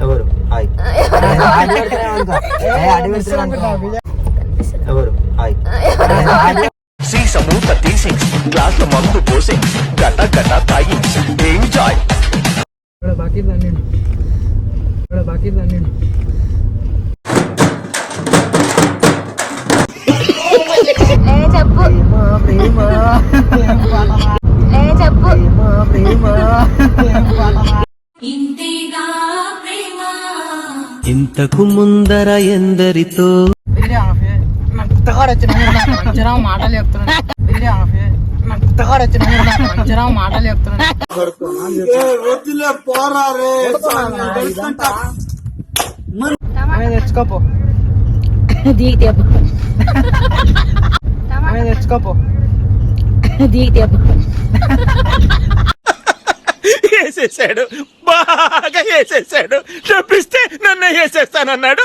ఎవరు హాయ్ ఎవరు హాయ్ సీసము తీసి గ్లాస్ లో మందు పోసి గట గట తాగి ఎంజాయ్. బాకీ దాన్ని చెప్పు చెప్పు ఇంతకు ముందర ఎందరితో మాటలు చెప్తున్నాడు మాటలు చెప్తున్నాడు తెచ్చుకోపో తెచ్చుకోపో వేసేసాడు, బాగా వేసేసాడు. చూపిస్తే నన్ను వేసేస్తానన్నాడు,